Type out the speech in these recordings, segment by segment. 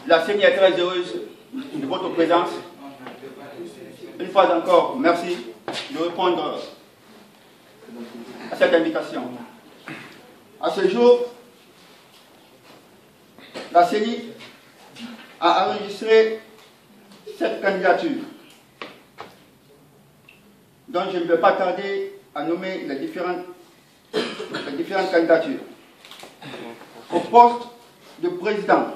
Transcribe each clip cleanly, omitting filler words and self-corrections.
La CENI est très heureuse de votre présence. Une fois encore, merci de répondre à cette invitation. À ce jour, la CENI a enregistré cette candidature, dont je ne vais pas tarder à nommer les différentes candidatures. Au poste de président,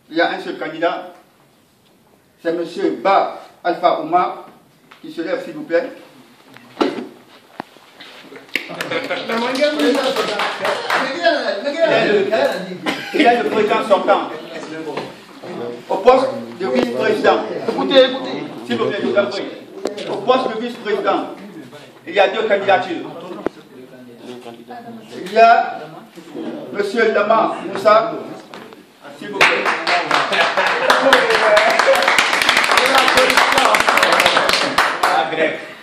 il y a un seul candidat, c'est M. Ba Alpha Oumar, qui se lève s'il vous plaît. Il est le président sortant. Au poste de vice-président, écoutez, s'il vous plaît, je vous en prie. Au poste de vice-président, il y a deux candidatures. Il y a M. Lama Moussa, s'il vous plaît.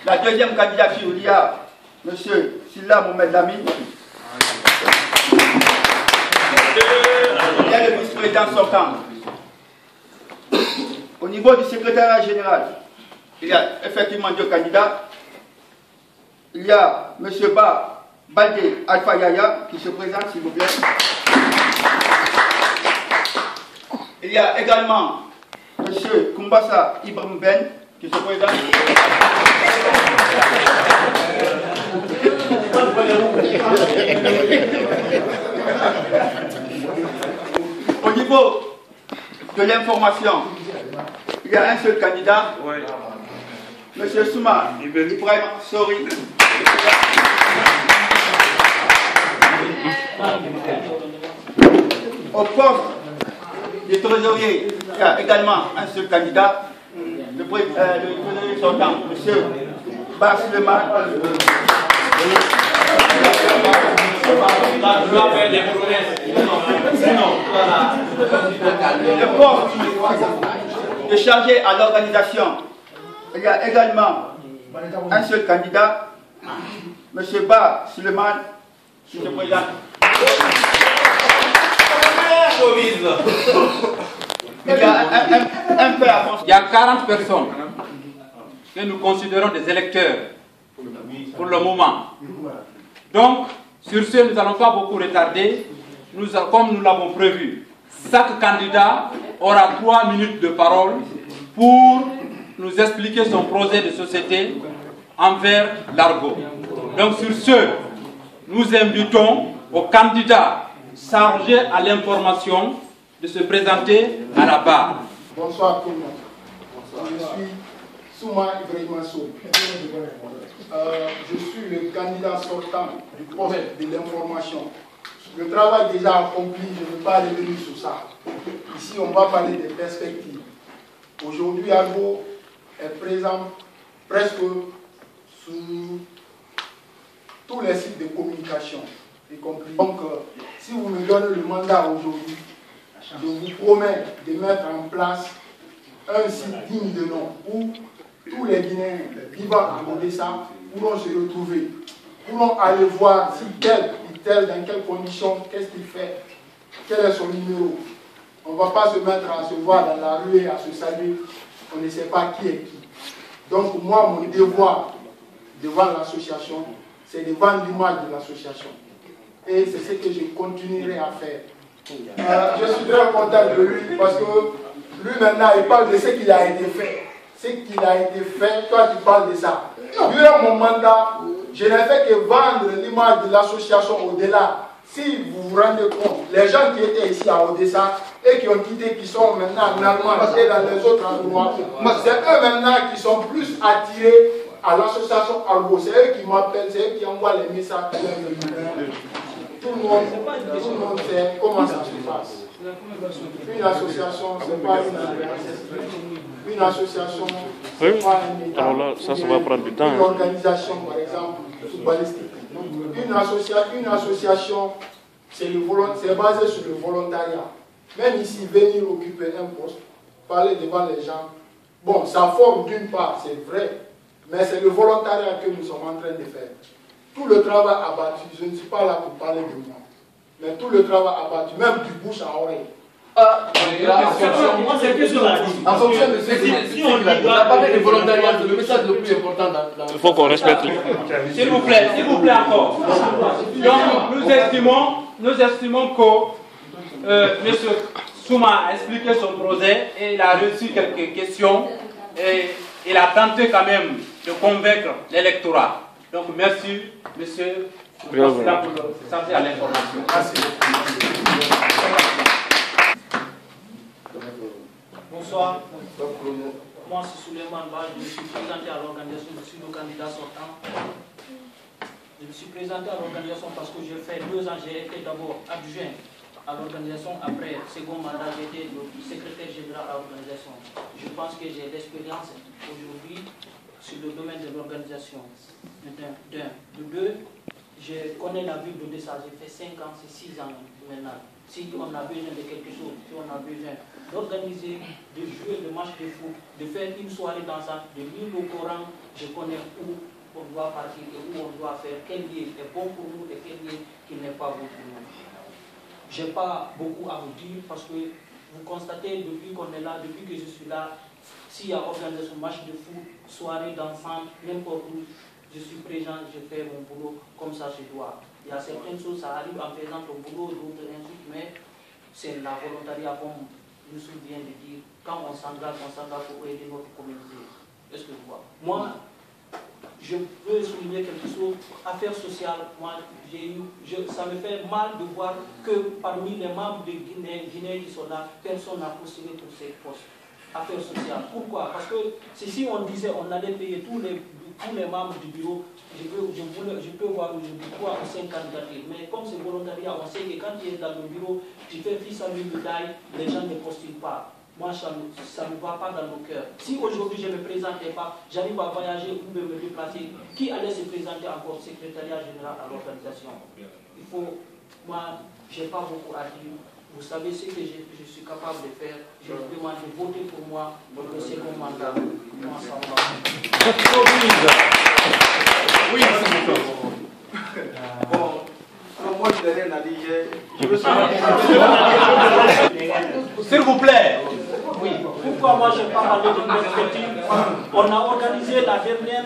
La deuxième candidature, il y a M. Silla Mohamed Lami. Il y a le vice-président sortant. Au niveau du secrétariat général, il y a effectivement deux candidats. Il y a M. Ba Baldé Alpha Yaya qui se présente, s'il vous plaît. Il y a également M. Kumbasa Ibrahim Ben qui se présente. Au niveau de l'information, il y a un seul candidat, M. Souma Ibrahim Sori. Au poste du trésorier, il y a également un seul candidat, le trésorier sortant, M. Bas Suleiman. Le poste de chargé à l'organisation, il y a également un seul candidat, M. Bas Suleiman, qui se présente. Il y a 40 personnes que nous considérons des électeurs pour le moment. Donc, sur ce, nous n'allons pas beaucoup retarder. Comme nous l'avons prévu, chaque candidat aura 3 minutes de parole pour nous expliquer son projet de société envers l'Argot. Donc, sur ce, nous invitons aux candidats chargés à l'information de se présenter à la barre. Bonsoir tout le monde. Je suis Souma Ibrahim Sori. Je suis le candidat sortant du poste de l'information. Le travail déjà accompli, je ne vais pas revenir sur ça. Ici, on va parler des perspectives. Aujourd'hui, Argot est présent presque sur tous les sites de communication, y compris. Donc, si vous me donnez le mandat aujourd'hui, je vous promets de mettre en place un site digne de nom où tous les Guinéens vivant à Odessa pourront se retrouver, pourront aller voir si tel ou tel, dans quelles conditions, qu'est-ce qu'il fait, quel est son numéro. On ne va pas se mettre à se voir dans la rue et à se saluer, on ne sait pas qui est qui. Donc moi, mon devoir devant l'association, c'est de vendre l'image de l'association. Et c'est ce que je continuerai à faire. Je suis très content de lui parce que lui maintenant il parle de ce qu'il a été fait. Ce qu'il a été fait, toi tu parles de ça. Durant mon mandat, je n'ai fait que vendre l'image de l'association au-delà. Si vous vous rendez compte, les gens qui étaient ici à Odessa et qui ont quitté, qui sont maintenant en Allemagne et dans les autres endroits, c'est eux maintenant qui sont plus attirés à l'association Argot. C'est eux qui m'appellent, c'est eux qui envoient les messages. Tout le monde sait comment ça se passe. Une association, ce n'est pas une association, ce n'est pas un État. Alors là, ça va prendre du temps. Une organisation, par exemple, footballistique. Une association, c'est basé sur le volontariat. Même ici, venir occuper un poste, parler devant les gens, bon, ça forme d'une part, c'est vrai, mais c'est le volontariat que nous sommes en train de faire. tout le travail abattu, je ne suis pas là pour parler de moi, mais tout le travail abattu, même du bouche à oreille. Moi, c'est question à dire. En fonction de ce qu'il a dit, la partie du volontariat, c'est le message le plus important dans Il faut qu'on respecte. S'il vous plaît encore. Donc, nous estimons que M. Souma a expliqué son projet et il a reçu quelques questions et il a tenté quand même de convaincre l'électorat. Donc, merci, monsieur le Président, pour le santé à l'information. Merci. Bonsoir. Moi, c'est Souleymane Ba. Je me suis présenté à l'organisation. Je suis le candidat sortant. Je me suis présenté à l'organisation parce que j'ai fait 2 ans. J'ai été d'abord adjoint à l'organisation. Après, second mandat, j'ai été le secrétaire général à l'organisation. Je pense que j'ai l'expérience aujourd'hui sur le domaine de l'organisation. De 2, je connais la ville d'Odessa. J'ai fait 5 ans, c'est 6 ans maintenant. Si on a besoin de quelque chose, si on a besoin d'organiser, de jouer le match de foot, de faire une soirée dansante, de lire le Coran, je connais où on doit partir et où on doit faire, quel lieu est bon pour nous et quel lieu qui n'est pas bon pour nous. Je n'ai pas beaucoup à vous dire parce que vous constatez depuis qu'on est là, depuis que je suis là, s'il y a organisation match de foot, soirée dansante, n'importe où, je suis présent, je fais mon boulot comme ça je dois. Il y a certaines choses, ça arrive en faisant ton boulot, d'autres ainsi, mais c'est la volontariat, comme Youssou vient de dire, quand on s'engage pour aider notre communauté. Est-ce que vous voyez? Moi, je veux souligner quelque chose, affaires sociales, moi, ça me fait mal de voir que parmi les membres de Guinée qui sont là, personne n'a postulé pour ces postes. Affaires sociales. Pourquoi? Parce que si on disait on allait payer tous les membres du bureau, je peux voir aujourd'hui 3 ou 5 candidatures. Mais comme c'est volontariat, on sait que quand tu es dans le bureau, tu fais fils à lui médaille, les gens ne postulent pas. Moi, ça ne va pas dans nos cœurs. Si aujourd'hui je ne me présentais pas, j'arrive à voyager ou me déplacer, qui allait se présenter encore secrétariat général à l'organisation? Il faut, moi, je n'ai pas beaucoup à dire. Vous savez ce que je suis capable de faire. Je vous demande de voter pour moi pour le second mandat. Moi, ça va. Oui, bon, moi je n'ai rien à dire. Je veux savoir. S'il vous plaît. Oui. Pourquoi moi je n'ai pas parlé de perspective? On a organisé la dernière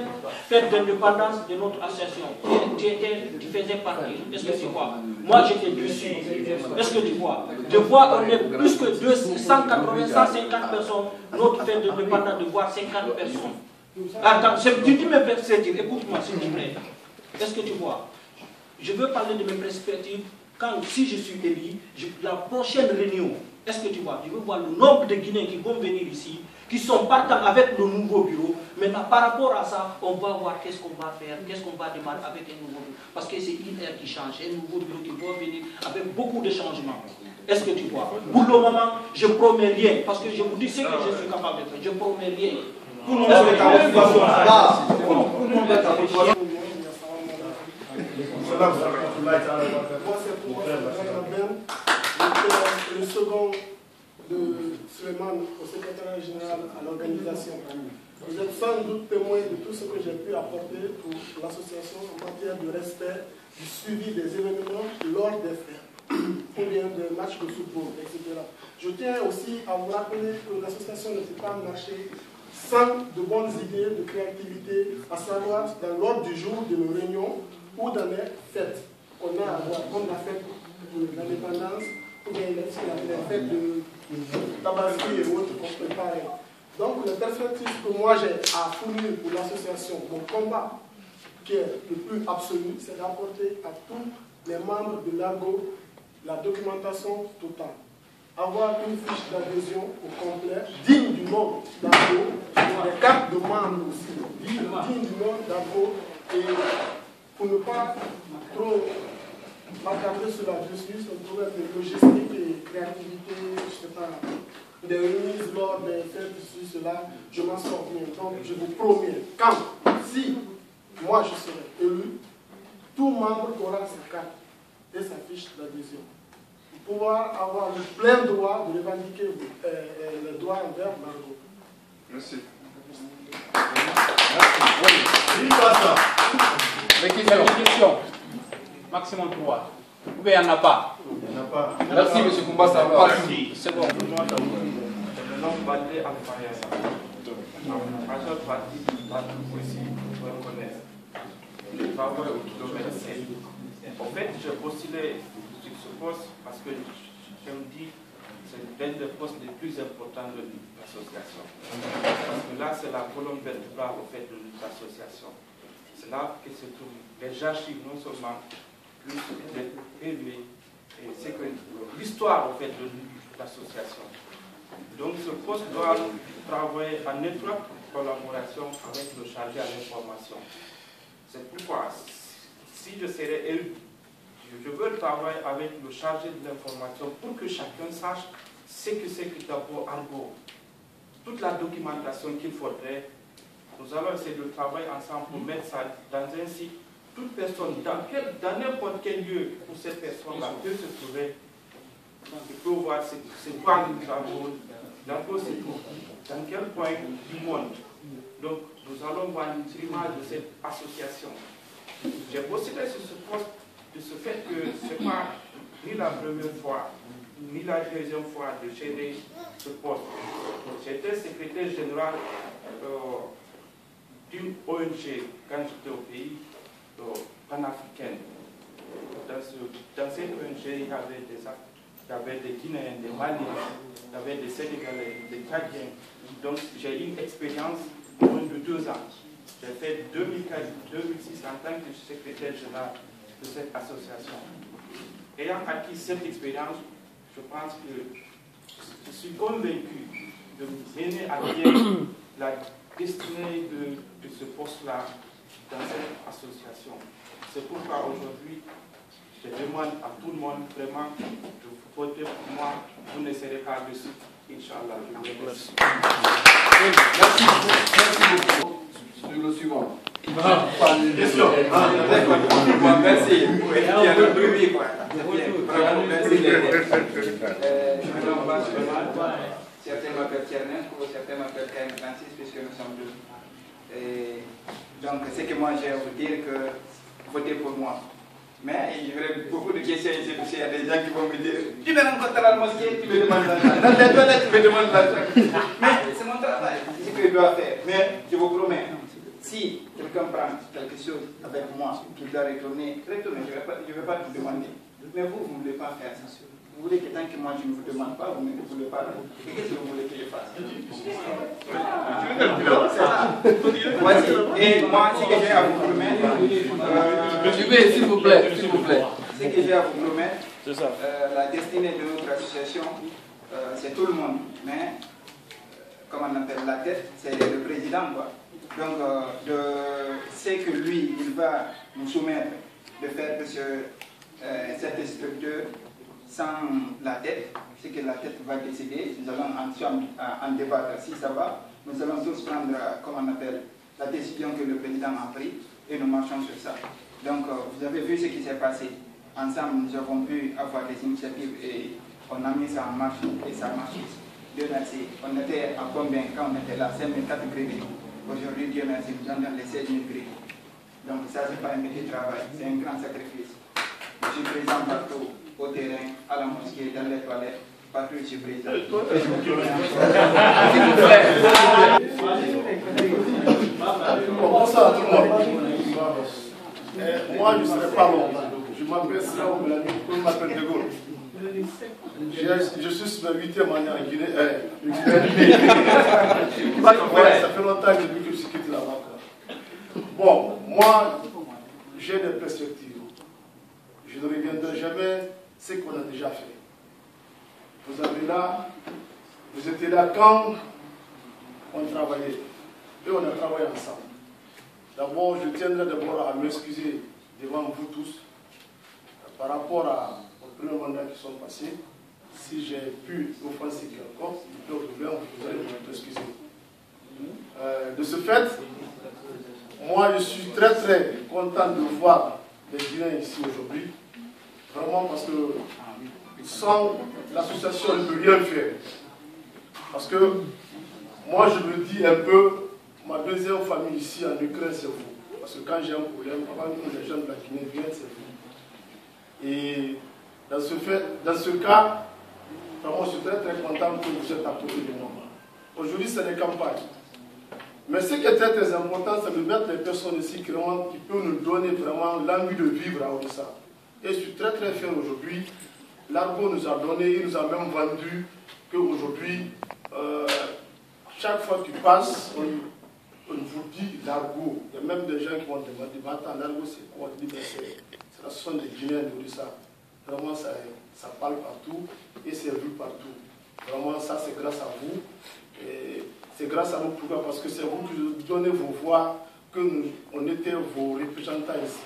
fête d'indépendance de notre association. Tu faisais partie. Est-ce que tu vois? Moi j'étais dessus. Est-ce que tu vois? Je vois on est plus que 180, 150 personnes. Notre fête d'indépendance de voir 50 personnes. Attends, tu dis mes perspectives. Écoute-moi s'il vous plaît. Est-ce que tu vois? Je veux parler de mes perspectives. Si je suis élu, la prochaine réunion, est-ce que tu vois? Je veux voir le nombre de Guinéens qui vont venir ici, qui sont partants avec le nouveau bureau. Maintenant, par rapport à ça, on va voir qu'est-ce qu'on va faire, qu'est-ce qu'on va démarrer avec un nouveau bureau. Parce que c'est une ère qui change, un nouveau bureau qui va venir avec beaucoup de changements. Est-ce que tu vois? Pour le moment, je ne promets rien, parce que je vous dis ce que je suis capable de faire. Je ne promets rien. Tout le monde est en situation. Moi, c'est pour le second de Souleymane au secrétaire général à l'organisation. Vous êtes sans doute témoin de tout ce que j'ai pu apporter pour l'association en matière de respect, du suivi des événements lors des fêtes, ou bien des matchs de football, etc. Je tiens aussi à vous rappeler que l'association ne peut pas marcher sans de bonnes idées, de créativité, à savoir dans l'ordre du jour de nos réunions ou dans les fêtes qu'on a à voir, comme la fête de l'indépendance, ou bien les fêtes de Tabaski et autres qu'on prépare. Donc, la perspective que moi j'ai à fournir pour l'association, mon combat qui est le plus absolu, c'est d'apporter à tous les membres de l'ARGO la documentation totale. Avoir une fiche d'adhésion au complet, digne du nom d'ARGO, les cartes de membres aussi, digne du nom d'ARGO, et pour ne pas trop m'attarder sur la justice, on trouve des logistiques et créativité, je ne sais pas, des remises lors des fêtes, ceci, cela, je m'en sors bien. Donc je vous promets, si moi je serai élu, tout membre aura sa carte et sa fiche d'adhésion. Pour pouvoir avoir le plein droit de revendiquer les droits envers l'ARGO. Merci. Merci. Alors, question. Maximum 3. Ou bien il n'y en a pas? Il n'y en a pas. Merci, M. Koumba, ça passe. C'est bon. Le nom Baldé Alfayasa. En majeure partie du temps aussi, pour reconnaître. Je travaille au kilomètre 7. En fait, je postulais sur ce poste parce que je me dis que c'est l'un des postes les plus importants de l'association. Parce que là, c'est la colonne vertébrale en fait, de l'association. C'est là que se trouvent les archives non seulement plus élevées, et c'est que l'histoire en fait, de l'association. Donc ce poste doit travailler en étroite collaboration avec le chargé à l'information. C'est pourquoi, si je serais élu, je veux travailler avec le chargé de l'information pour que chacun sache ce que c'est que d'abord Argo. Toute la documentation qu'il faudrait, nous allons essayer de travailler ensemble pour mettre ça dans un site. Toute personne, dans n'importe quel lieu où cette personne-là peut se trouver, il peut voir c'est quoi l'Argo. L'Argo, c'est dans quel point du monde. Donc, nous allons voir une image de cette association. J'ai postulé sur ce poste de ce fait que ce n'est pas ni la première fois, ni la deuxième fois de gérer ce poste. J'étais secrétaire général d'une ONG quand j'étais au pays panafricaine. Dans cette ONG, il y avait des Guinéens, des Maliens, il y avait des Sénégalais, des Tchadiens. Donc j'ai eu une expérience de 2 ans. J'ai fait 2004-2006 en tant que secrétaire général de cette association. Ayant acquis cette expérience, je pense que je suis convaincu de mener à bien la destinée de ce poste-là dans cette association. C'est pourquoi aujourd'hui, je demande à tout le monde vraiment de voter pour moi. Vous ne serez pas dessus, Inch'Allah. Merci. Merci beaucoup. Sur le suivant. Question. Merci. Certains m'appellent Tiernet, certains m'appellent KM36 puisque nous sommes deux. Donc c'est que moi j'ai à vous dire que votez pour moi. Mais il y aurait beaucoup de questions ici parce qu'il y a des gens qui vont me dire tu me rencontres à la mosquée, tu me demandes l'argent. Dans les toilettes, tu me demandes l'argent. Mais c'est mon travail, c'est ce que je dois faire. Mais je vous promets, si quelqu'un prend quelque chose avec moi, qu'il doit retourner, je ne vais pas vous demander. Mais vous ne voulez pas faire ça. Vous voulez que tant que moi je ne vous demande pas, vous ne voulez pas. Qu'est-ce que vous voulez que je fasse? C'est ça. Voici. Et moi, ce que j'ai à vous promettre. Suivez, s'il vous plaît. S'il vous plaît. Ce que j'ai à vous promettre, la destinée de notre association, c'est tout le monde. Mais, comme on appelle la tête, c'est le président, quoi. Donc, c'est que lui, il va nous soumettre de faire que cette structure sans la tête, c'est que la tête va décider. Nous allons en débattre. Si ça va, nous allons tous prendre, comme on appelle, la décision que le président a prise et nous marchons sur ça. Donc, vous avez vu ce qui s'est passé. Ensemble, nous avons pu avoir des initiatives et on a mis ça en marche et ça marche. Dieu merci. On était à combien quand on était là? 5004 crédits. Aujourd'hui, Dieu merci, nous en donne les 16 000 crédits. Donc, ça, ce n'est pas un petit travail, c'est un grand sacrifice. Je suis présent partout, au terrain, à la mosquée, dans les toilettes, partout je suis présent. Bonsoir à tout le monde. Moi, je ne serai pas long. Je m'appelle Sraou Melanie, on m'appelle De Gaulle. Je suis sur ma 8e année en Guinée. Ça fait longtemps que je suis quitté là-bas. Bon, moi, j'ai des perspectives. Je ne reviendrai jamais ce qu'on a déjà fait. Vous avez là, vous étiez là quand on travaillait. Et on a travaillé ensemble. D'abord, je tiendrai d'abord à m'excuser devant vous tous par rapport aux premiers mandats qui sont passés. Si j'ai pu offenser quelqu'un, vous allez m'excuser. De ce fait, moi je suis très très content de voir les Guinéens ici aujourd'hui. Vraiment parce que sans l'association, on ne peut rien faire. Parce que moi je me dis un peu, ma deuxième famille ici en Ukraine, c'est vous. parce que quand j'ai un problème, avant que les jeunes de la Guinée viennent, c'est vous. Et dans ce cas, vraiment, je suis très très content que vous êtes à côté de moi. Aujourd'hui, c'est les campagnes. Mais ce qui est très très important, c'est de mettre les personnes ici qui peuvent nous donner vraiment l'envie de vivre à Odessa. Et je suis très très fier aujourd'hui. L'argot nous a donné, il nous a même vendu qu'aujourd'hui, chaque fois que tu passes, on vous dit l'argot. Il y a même des gens qui vont demander, attends, l'argot c'est quoi? On dit, c'est la sonde des Guinéens de ça. Vraiment, ça parle partout et c'est vu partout. Vraiment, ça c'est grâce à vous. C'est grâce à nous pourquoi? Parce que c'est vous qui nous donnez vos voix, que on était vos représentants ici.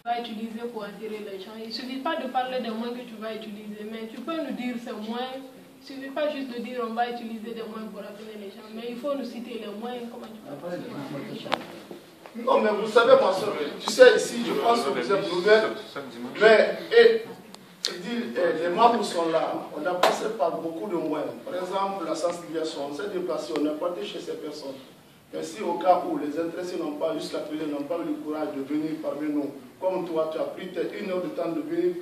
Tu vas utiliser pour attirer les gens. Il ne suffit pas de parler des moyens que tu vas utiliser, mais tu peux nous dire ces moyens. Il ne suffit pas juste de dire on va utiliser des moyens pour attirer les gens, mais il faut nous citer les moyens, comment tu vas passer les gens. Non, mais vous savez, ma soeur, tu sais, ici, je pense que vous êtes nouvelle, mais les membres sont là. On a passé par beaucoup de moyens. Par exemple, la sensibilisation, on s'est déplacé, on a parti chez ces personnes. Mais si au cas où les intéressés n'ont pas, jusqu'à présent, n'ont pas eu le courage de venir parmi nous, comme toi, tu as pris peut-être 1 heure de temps de venir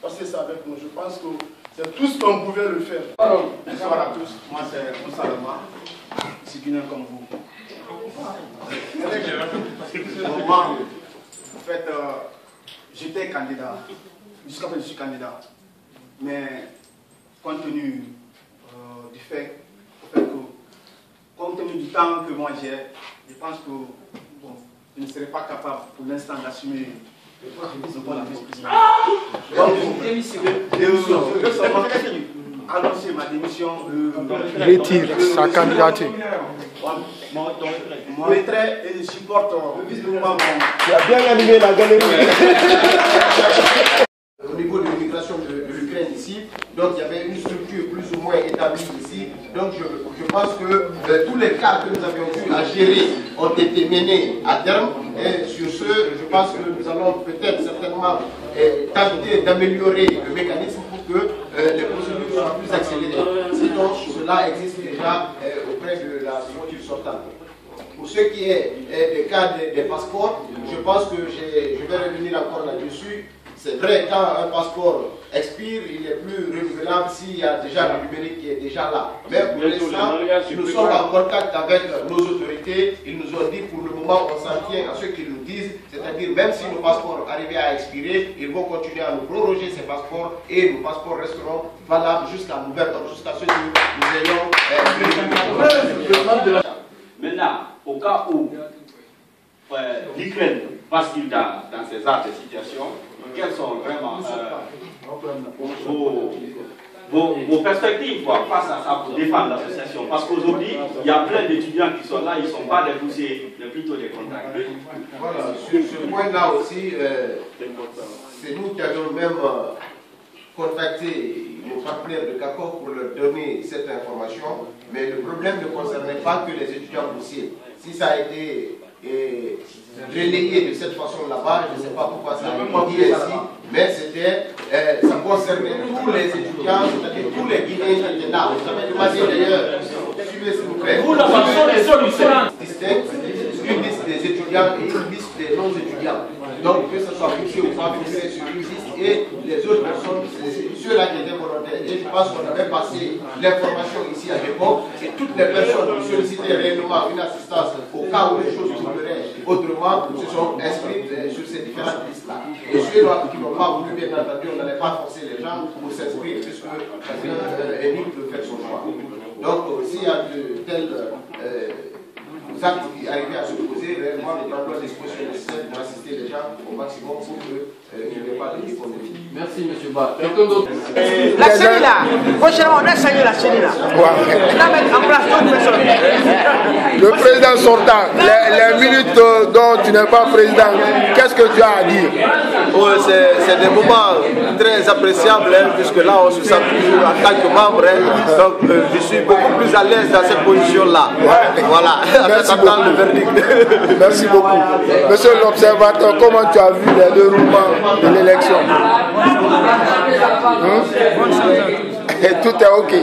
passer ça avec nous, je pense que c'est tout ce qu'on pouvait le faire. Alors, bonsoir à tous. Moi, c'est Moussa Lama. Je suis guinéen comme vous. Moi, en fait, j'étais candidat. Jusqu'à présent, je suis candidat. Mais compte tenu du fait que, compte tenu du temps que moi j'ai, je pense que bon, je ne serai pas capable pour l'instant d'assumer le poste de vice-président. Annoncer ma démission. Retire sa candidature. Mon retrait et je supporte mon... Tu as bien animé la galerie. Au niveau de l'immigration de l'Ukraine ici, donc il y avait une structure plus ou moins établie ici. Donc je pense que tous les cas que nous avions eu à gérer ont été menés à terme. Et sur ce, je pense que nous allons peut-être certainement tenter d'améliorer le mécanisme pour que les procédures soient plus accélérées. Sinon, cela existe déjà auprès de la structure sortante. Pour ce qui est des cas des passeports, je pense que je vais revenir encore là-dessus. C'est vrai, quand un passeport expire, il est plus renouvelable s'il y a déjà le numérique qui est déjà là. Mais pour l'instant, nous sommes en contact avec nos autorités. Ils nous ont dit pour le moment, on s'en tient à ce qu'ils nous disent. C'est-à-dire, même si nos passeports arrivaient à expirer, ils vont continuer à nous proroger ces passeports et nos passeports resteront valables jusqu'à nouvelle ordre, jusqu'à ce que nous ayons... Maintenant, au cas où l'Ukraine bascule dans ces arts de situation, quelles sont vraiment vos perspectives face à ça pour défendre l'association? Parce qu'aujourd'hui, il y a plein d'étudiants qui sont là, ils ne sont pas des poussés, mais plutôt des contacts. Voilà, sur ce point-là aussi, c'est nous qui avons même contacté nos partenaires de CACOC pour leur donner cette information, mais le problème ne concernait pas que les étudiants boursiers. Si ça a été relayé de cette façon là-bas, je ne sais pas pourquoi ça a été dit ainsi, mais ça concernait tous les étudiants, c'est-à-dire tous les Guinéens qui étaient là. Vous avez demandé d'ailleurs, suivez s'il vous plaît. Vous, la façon des solutions. Une liste des étudiants et une liste des non-étudiants. Donc, que ce soit fixé ou pas fixé sur une liste, et les autres personnes, c'est ceux-là qui étaient volontaires. Et je pense qu'on avait passé l'information ici à l'époque, et toutes les personnes qui sollicitaient réellement une assistance au cas où les choses tourneraient autrement se sont inscrites sur ces différentes listes-là. Et ceux-là qui n'ont pas voulu, bien entendu, on n'allait pas forcer les gens pour s'inscrire, puisque chacun est libre de faire son choix. Donc, s'il y a de tels actes qui arrivaient à se poser, réellement, nous prendrons la disposition nécessaire pour assister les gens au maximum pour qu'il n'y ait pas de déconvenue. Merci, M. Ba. Quelqu'un d'autre? La CENI là, prochainement, on a salué la CENI là. On va mettre en place d'autres personnes. Le président sortant, les minutes dont tu n'es pas président, qu'est-ce que tu as à dire? C'est des moments très appréciables, puisque là, on se sent toujours en tant que membre. Donc, je suis beaucoup plus à l'aise dans cette position-là. Voilà. Merci beaucoup. Le verdict. Merci beaucoup. Monsieur l'observateur, comment tu as vu les déroulements de l'élection? Et tout est OK.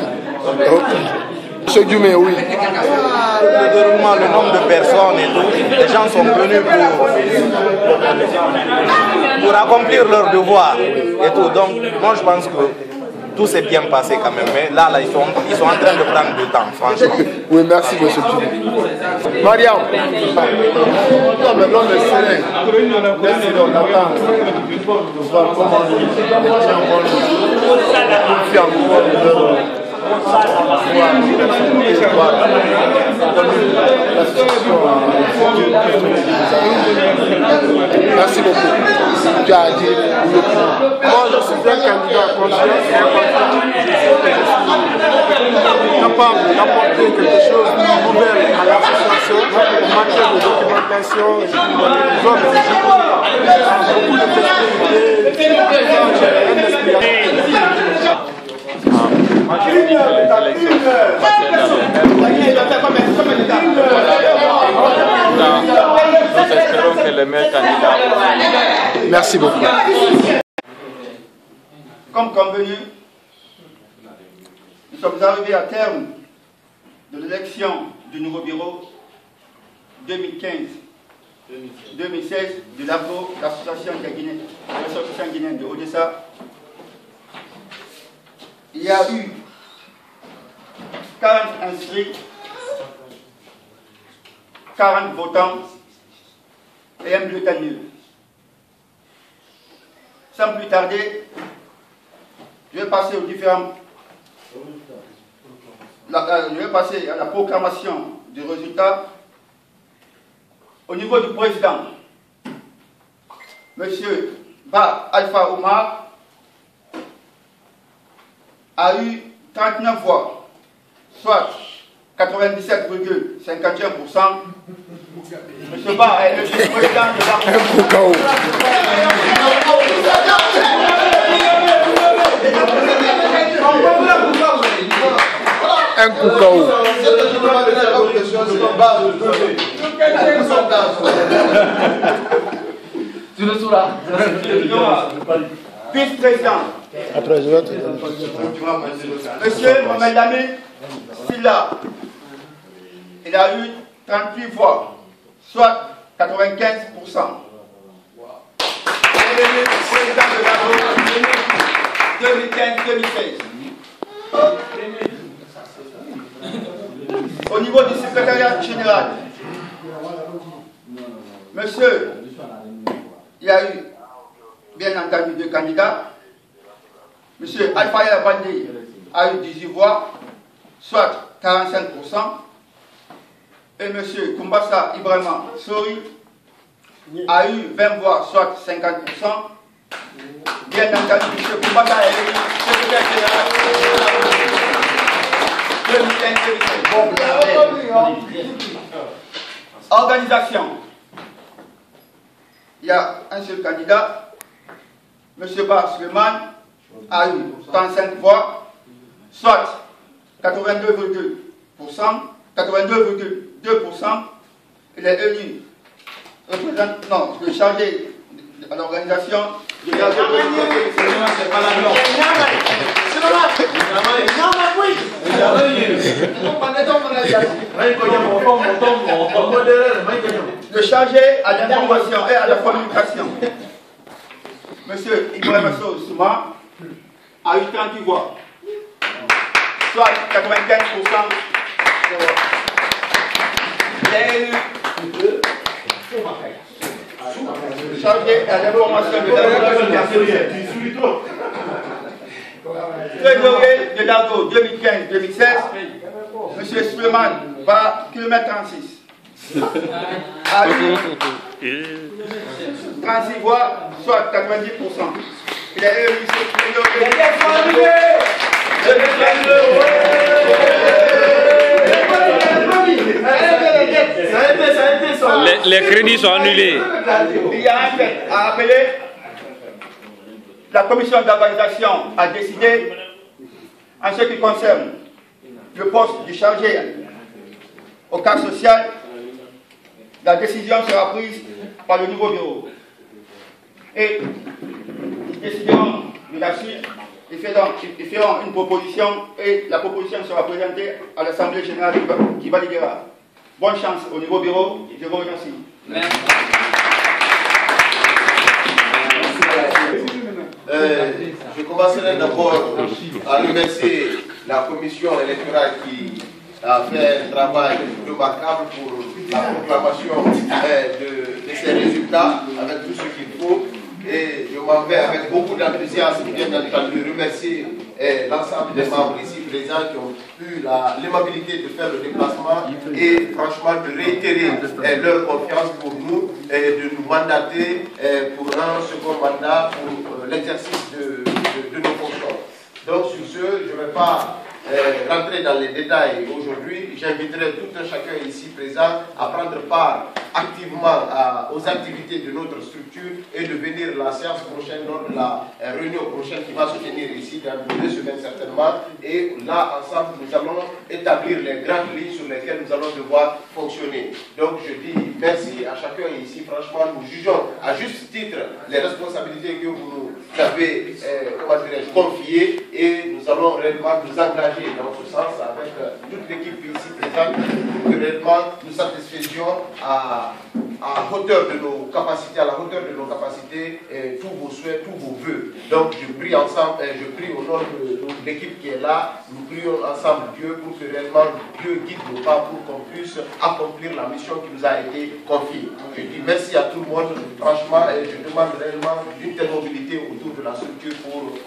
Monsieur Dumé, oui. Le déroulement, le nombre de personnes et tout, les gens sont venus pour accomplir leur devoir et tout. Donc, moi je pense que tout s'est bien passé quand même. Mais là, ils sont en train de prendre du temps, franchement. Oui, merci, monsieur Dumé. Mariam. Maintenant, le Sénat. On attend de voir comment les gens vont Merci beaucoup. Tu as dit moi, je suis un candidat conscient et capable d'apporter quelque chose de nouvel à l'association en matière de documentation et de beaucoup de Nous espérons que le meilleur candidat. Merci beaucoup. Comme convenu, nous sommes arrivés à terme de l'élection du nouveau bureau 2015-2016 de l'AGO, l'association guinéenne de Odessa. Il y a eu 40 inscrits, 40 votants et un bulletin nul. Sans plus tarder, je vais passer aux différents. Je vais passer à la proclamation du résultat. Au niveau du président, M. Ba Alpha Omar a eu 39 voix, soit 97,51%. M. Ba est le président de la un coucou. Tu le sauras. Vice-président. Après, je vais te Monsieur Mohamed Lamine Silla, il a eu 38 voix, soit 95%. Il est élu président de la 2015-2016. Au niveau du secrétariat général, monsieur, il y a eu bien entendu deux candidats. Monsieur Alpha Bandé a eu 18 voix, soit 45%. Et monsieur Kumbasa Ibrahima Sori a eu 20 voix, soit 50%. Bien entendu, monsieur Kumbasa est élu secrétaire général. Organisation. Il y a un seul candidat, M. Bar Suleiman, a eu 35 voix, soit 82,2%. Il est élu le chargé de l'organisation de la c'est pas la norme. Le chargé à l'information et à la communication, M. Ibrahima Souma, a eu 38 voix, soit 95%. Il est élu chargé à l'information de la communication. Trésorier de l'AGO 2015-2016, M. Suleiman va kilomètre 36. A eu 36 voix, soit 90%. Il est élu les crédits sont annulés. Il y a un fait à appeler. La commission d'organisation a décidé, en ce qui concerne le poste du chargé au cas social, la décision sera prise par le nouveau bureau. Et nous déciderons de la suite ils feront une proposition et la proposition sera présentée à l'Assemblée générale qui validera. Bonne chance au niveau bureau, je vous remercie. Merci. Je commencerai d'abord à remercier la commission électorale qui a fait un travail remarquable pour la proclamation de ces résultats avec tout ce qu'il faut. Et je m'en vais avec beaucoup d'enthousiasme, bien entendu, remercier l'ensemble des membres ici présents qui ont eu l'aimabilité de faire le déplacement et franchement de réitérer leur confiance pour nous et de nous mandater pour un second mandat pour l'exercice de nos fonctions. Donc sur ce, je ne vais pas rentrer dans les détails aujourd'hui. J'inviterai tout un chacun ici présent à prendre part activement aux activités de notre structure et de venir la séance prochaine, lors de la réunion prochaine qui va se tenir ici dans 2 semaines certainement. Et là, ensemble, nous allons établir les grandes lignes sur lesquelles nous allons devoir fonctionner. Donc je dis merci à chacun ici. Franchement, nous jugeons à juste titre les responsabilités que vous nous avez confiées et nous allons réellement nous engager dans ce sens avec toute l'équipe ici présente pour que réellement nous satisfaisions à hauteur de nos capacités, à la hauteur de nos capacités, tous vos souhaits, tous vos vœux. Donc je prie ensemble, je prie au nom de l'équipe qui est là, nous prions ensemble Dieu pour que réellement Dieu guide nos pas pour qu'on puisse accomplir la mission qui nous a été confiée. Je dis merci à tout le monde, franchement, et je demande réellement une telle mobilité autour de la structure pour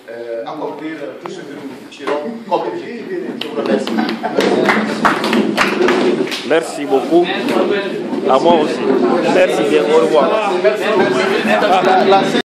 accomplir tout ce que nous tirons comme objectif. Je vous remercie. Merci beaucoup. À moi aussi. Merci bien. Au revoir.